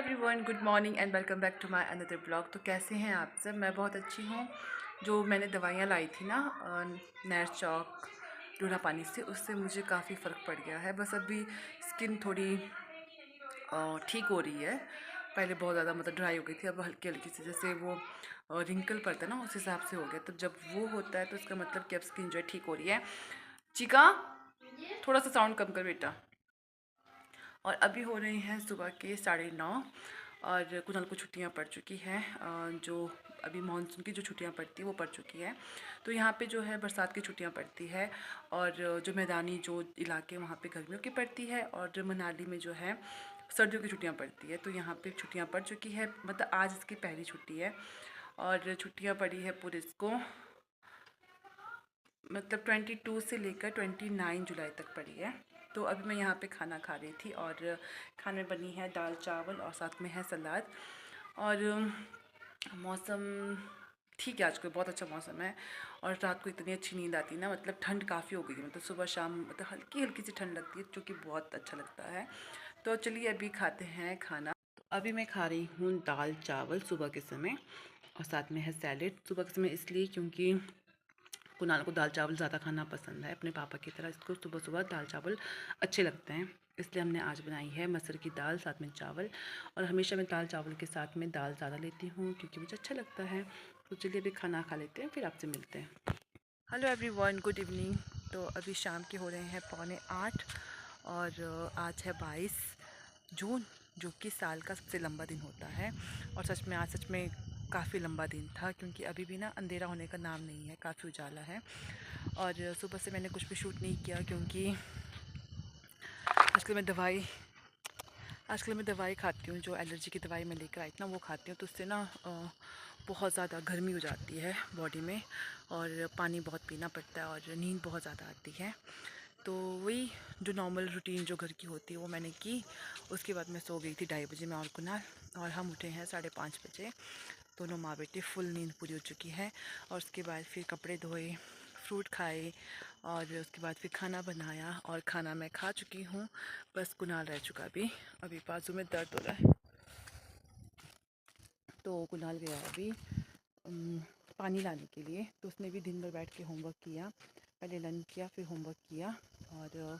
Everyone, good morning and welcome back to my another blog. तो कैसे हैं आप सब? मैं बहुत अच्छी हूँ। जो मैंने दवाइयाँ लाई थी ना नैर चौक डूना पानी से, उससे मुझे काफ़ी फ़र्क पड़ गया है। बस अभी स्किन थोड़ी ठीक हो रही है। पहले बहुत ज़्यादा मतलब ड्राई हो गई थी, अब हल्की हल्की सी जैसे वो रिंकल पड़ता है ना, उस हिसाब से हो गया। तो जब वो होता है तो उसका मतलब कि अब स्किन जो है ठीक हो रही है। चिका, थोड़ा सा साउंड कम कर बेटा। और अभी हो रहे हैं सुबह के 9:30 और कुणाल को छुट्टियां पड़ चुकी हैं। जो अभी मानसून की जो छुट्टियां पड़ती है वो पड़ चुकी है। तो यहाँ पे जो है बरसात की छुट्टियां पड़ती है, और जो मैदानी जो इलाके वहाँ पे गर्मियों की पड़ती है, और मनाली में जो है सर्दियों की छुट्टियां पड़ती है। तो यहाँ पे छुट्टियां पड़ चुकी है, मतलब आज इसकी पहली छुट्टी है। और छुट्टियाँ पड़ी है पूरे इसको मतलब 22 से लेकर 29 जुलाई तक पड़ी है। तो अभी मैं यहाँ पे खाना खा रही थी, और खाने में बनी है दाल चावल और साथ में है सलाद। और मौसम ठीक है, आज कोई बहुत अच्छा मौसम है। और रात को इतनी अच्छी नींद आती है ना, मतलब ठंड काफ़ी हो गई थी, मतलब सुबह शाम मतलब हल्की हल्की सी ठंड लगती है, जो कि बहुत अच्छा लगता है। तो चलिए अभी खाते हैं खाना। तो अभी मैं खा रही हूँ दाल चावल सुबह के समय, और साथ में है सैलेड। सुबह के समय इसलिए क्योंकि कुणाल को दाल चावल ज़्यादा खाना पसंद है, अपने पापा की तरह इसको सुबह सुबह दाल चावल अच्छे लगते हैं। इसलिए हमने आज बनाई है मसूर की दाल साथ में चावल। और हमेशा मैं दाल चावल के साथ में दाल ज़्यादा लेती हूँ क्योंकि मुझे अच्छा लगता है। तो चलिए अभी खाना खा लेते हैं, फिर आपसे मिलते हैं। Hello everyone, good evening. तो अभी शाम के हो रहे हैं 7:45, और आज है 22 जून, जो कि साल का सबसे लंबा दिन होता है। और सच में आज सच में काफ़ी लंबा दिन था, क्योंकि अभी भी ना अंधेरा होने का नाम नहीं है, काफ़ी उजाला है। और सुबह से मैंने कुछ भी शूट नहीं किया, क्योंकि आजकल मैं दवाई खाती हूँ। जो एलर्जी की दवाई मैं लेकर आई थी ना, वो खाती हूँ। तो उससे ना बहुत ज़्यादा गर्मी हो जाती है बॉडी में, और पानी बहुत पीना पड़ता है, और नींद बहुत ज़्यादा आती है। तो वही जो नॉर्मल रूटीन जो घर की होती है वो मैंने की। उसके बाद मैं सो गई थी 2:30 बजे में और कुणाल, और हम उठे हैं 5:30 बजे। दोनों माँ बेटे फुल नींद पूरी हो चुकी है। और उसके बाद फिर कपड़े धोए, फ्रूट खाए, और उसके बाद फिर खाना बनाया, और खाना मैं खा चुकी हूँ। बस कुणाल रह चुका अभी बाजू में दर्द हो रहा है। तो कुणाल गया अभी पानी लाने के लिए। तो उसने भी दिन भर बैठ के होमवर्क किया, पहले लंच किया फिर होमवर्क किया, और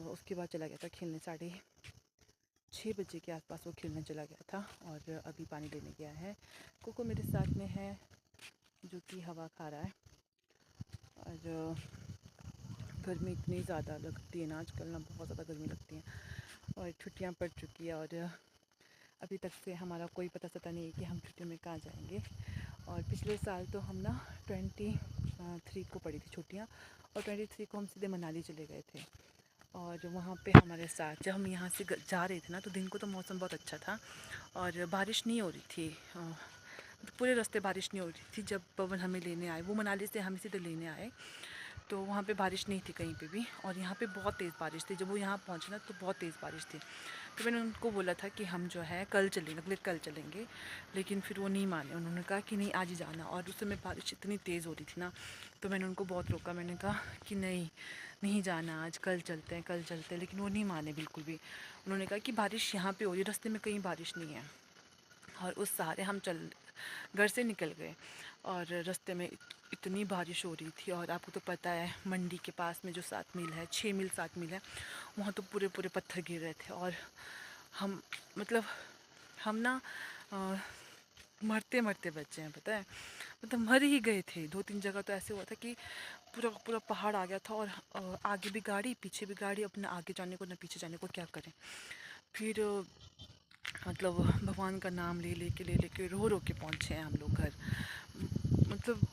उसके बाद चला गया था खेलने। 6:30 बजे के आसपास वो खेलने चला गया था, और अभी पानी लेने गया है। कोको मेरे साथ में है, जो कि हवा खा रहा है। और गर्मी इतनी ज़्यादा लगती है ना आजकल ना, बहुत ज़्यादा गर्मी लगती है। और छुट्टियां पड़ चुकी है, और अभी तक से हमारा कोई पता सता नहीं है कि हम छुट्टियों में कहाँ जाएंगे। और पिछले साल तो हम ना 23 को पड़ी थी छुट्टियाँ, और 23 को हम सीधे मनाली चले गए थे। और वहाँ पे हमारे साथ जब हम यहाँ से जा रहे थे ना, तो दिन को तो मौसम बहुत अच्छा था, और बारिश नहीं हो रही थी। तो पूरे रास्ते बारिश नहीं हो रही थी। जब पवन हमें लेने आए, वो मनाली से हमें सीधे लेने आए, तो वहाँ पे बारिश नहीं थी कहीं पे भी। और यहाँ पे बहुत तेज़ बारिश थी। जब वो यहाँ पहुँचे ना, तो बहुत तेज़ बारिश थी। तो मैंने उनको बोला था कि हम जो है कल चलेंगे, अगले कल चलेंगे, लेकिन फिर वो नहीं माने। उन्होंने कहा कि नहीं आज ही जाना। और उस समय बारिश इतनी तेज़ हो रही थी ना, तो मैंने उनको बहुत रोका। मैंने कहा कि नहीं नहीं जाना, आज कल चलते हैं कल चलते हैं, लेकिन वो नहीं माने बिल्कुल भी। उन्होंने कहा कि बारिश यहाँ पे हो रही है, रास्ते में कहीं बारिश नहीं है। और उस सहारे हम घर से निकल गए, और रास्ते में इतनी बारिश हो रही थी। और आपको तो पता है मंडी के पास में जो 7 मील है, 6 मील 7 मील है, वहाँ तो पूरे पूरे पत्थर गिर रहे थे। और हम मतलब हम ना मरते मरते बचे हैं, पता है, मतलब मर ही गए थे। 2-3 जगह तो ऐसे हुआ था कि पूरा पूरा पहाड़ आ गया था, और आगे भी गाड़ी पीछे भी गाड़ी, अपना आगे जाने को ना पीछे जाने को, क्या करें। फिर मतलब भगवान का नाम ले लेके रो रो के पहुँचे हैं हम लोग घर। मतलब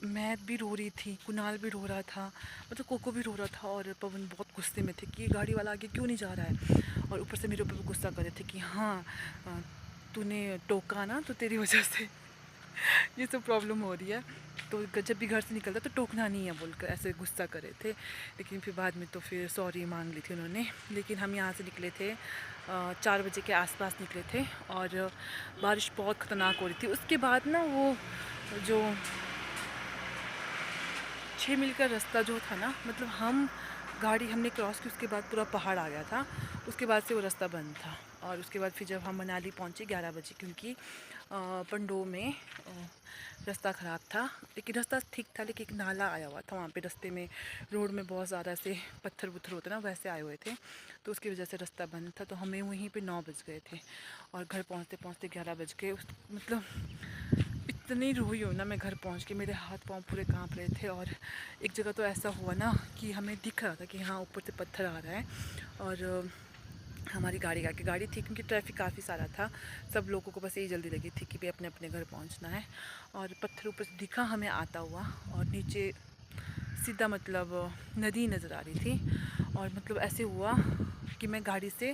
मैं भी रो रही थी, कुणाल भी रो रहा था, मतलब कोको भी रो रहा था, और पवन बहुत गुस्से में थे कि गाड़ी वाला आगे क्यों नहीं जा रहा है। और ऊपर से मेरे ऊपर भी गुस्सा कर रहे थे कि हाँ तूने टोका ना, तो तेरी वजह से ये सब प्रॉब्लम हो रही है। तो जब भी घर से निकलता तो टोकना नहीं है बोलकर ऐसे गुस्सा कर रहे थे। लेकिन फिर बाद में तो फिर सॉरी मांग ली थी उन्होंने। लेकिन हम यहाँ से निकले थे 4 बजे के आसपास निकले थे, और बारिश बहुत ख़तरनाक हो रही थी। उसके बाद ना वो जो 6 मील का रास्ता जो था ना, मतलब हम गाड़ी हमने क्रॉस की, उसके बाद पूरा पहाड़ आ गया था, उसके बाद से वो रास्ता बंद था। और उसके बाद फिर जब हम मनाली पहुँचे 11 बजे, क्योंकि पंडो में रास्ता ख़राब था, लेकिन रास्ता ठीक था, लेकिन एक नाला आया हुआ था वहाँ पे रास्ते में। रोड में बहुत ज़्यादा ऐसे पत्थर होते ना, वैसे आए हुए थे, तो उसकी वजह से रास्ता बंद था। तो हमें वहीं पे 9 बज गए थे और घर पहुँचते पहुँचते 11 बज गए। मतलब इतनी रोई हूँ ना मैं घर पहुँच के, मेरे हाथ पाँव पूरे काँप रहे थे। और एक जगह तो ऐसा हुआ ना कि हमें दिख रहा था कि हाँ ऊपर से पत्थर आ रहा है, और हमारी गाड़ी थी, क्योंकि ट्रैफिक काफ़ी सारा था। सब लोगों को बस यही जल्दी लगी थी कि भाई अपने अपने घर पहुंचना है। और पत्थर ऊपर से दिखा हमें आता हुआ, और नीचे सीधा मतलब नदी नज़र आ रही थी। और मतलब ऐसे हुआ कि मैं गाड़ी से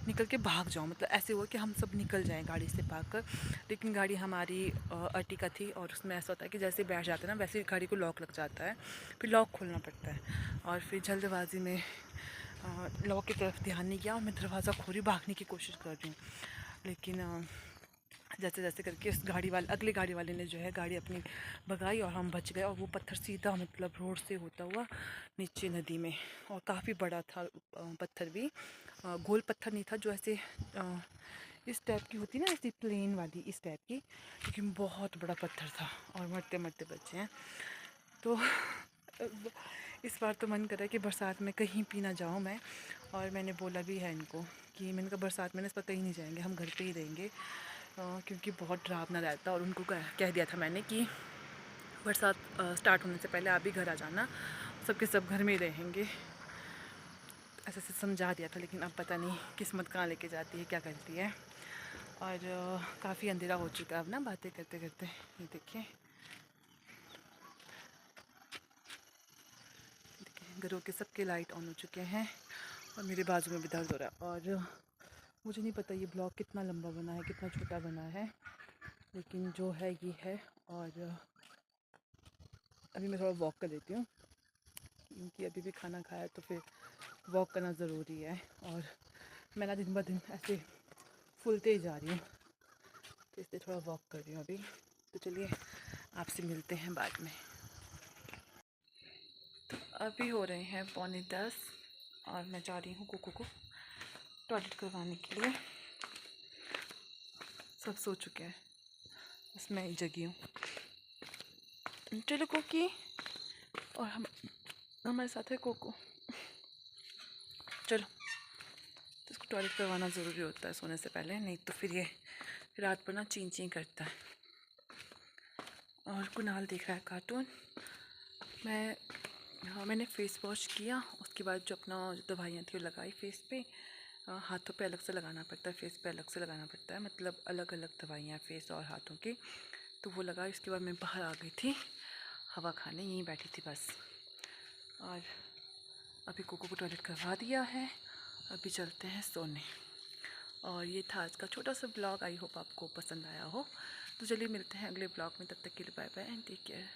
निकल के भाग जाऊँ, मतलब ऐसे हुआ कि हम सब निकल जाएं गाड़ी से भाग कर। लेकिन गाड़ी हमारी अर्टिका थी, और उसमें ऐसा होता है कि जैसे बैठ जाते हैं ना, वैसे गाड़ी को लॉक लग जाता है, फिर लॉक खोलना पड़ता है। और फिर जल्दबाजी में लॉक की तरफ ध्यान नहीं किया, और मैं दरवाज़ा खोली भागने की कोशिश कर रही हूँ। लेकिन जैसे जैसे करके उस अगले गाड़ी वाले ने जो है गाड़ी अपनी भगाई, और हम बच गए। और वो पत्थर सीधा मतलब रोड से होता हुआ नीचे नदी में, और काफ़ी बड़ा था पत्थर भी, गोल पत्थर नहीं था जो ऐसे इस टाइप की होती ना, ऐसी प्लेन वाली इस टाइप की, लेकिन बहुत बड़ा पत्थर था, और मरते मरते बचे हैं। तो इस बार तो मन कर रहा है कि बरसात में कहीं भी ना जाऊँ मैं। और मैंने बोला भी है इनको कि मैंने कहा बरसात में ना इस पर कहीं नहीं जाएंगे, हम घर पे ही रहेंगे, क्योंकि बहुत डरावना रहता है। और उनको कह दिया था मैंने कि बरसात स्टार्ट होने से पहले आप भी घर आ जाना, सबके सब घर में ही रहेंगे, ऐसे से समझा दिया था। लेकिन अब पता नहीं किस्मत कहाँ लेके जाती है, क्या करती है। और काफ़ी अंधेरा हो चुका है अब ना बातें करते करते। ये देखिए घरों के सबके लाइट ऑन हो चुके हैं, और मेरे बाजू में भी दर्द हो रहा है। और मुझे नहीं पता ये ब्लॉग कितना लंबा बना है, कितना छोटा बना है, लेकिन जो है ये है। और अभी मैं थोड़ा वॉक कर लेती हूँ, क्योंकि अभी भी खाना खाया तो फिर वॉक करना ज़रूरी है। और मैं ना दिन ब दिन ऐसे फूलते ही जा रही हूँ, तो इसलिए थोड़ा वॉक कर रही हूँ अभी। तो चलिए आपसे मिलते हैं बाद में। तो अभी हो रहे हैं 9:45, और मैं जा रही हूँ कोको को टॉयलेट करवाने के लिए। सब सो चुके हैं, बस मैं ही जगी हूँ। चलो कोकी, और हमारे साथ है कोको। चलो, तो इसको टॉयलेट करवाना ज़रूरी होता है सोने से पहले, नहीं तो फिर ये रात पर ना चीं चीं करता है। और कुणाल देख रहा है कार्टून। मैंने फ़ेस वॉश किया, उसके बाद जो अपना दवाइयाँ थी वो लगाई फेस पे। हाथों पे अलग से लगाना पड़ता है, फेस पे अलग से लगाना पड़ता है, मतलब अलग अलग दवाइयाँ फेस और हाथों की। तो वो लगाई, उसके बाद मैं बाहर आ गई थी हवा खाने, यहीं बैठी थी बस। और अभी कोको को टॉयलेट करवा दिया है, अभी चलते हैं सोने। और ये था आज का छोटा सा ब्लॉग, आई होप आपको पसंद आया हो। तो चलिए मिलते हैं अगले ब्लॉग में, तब तक के लिए bye bye and take care.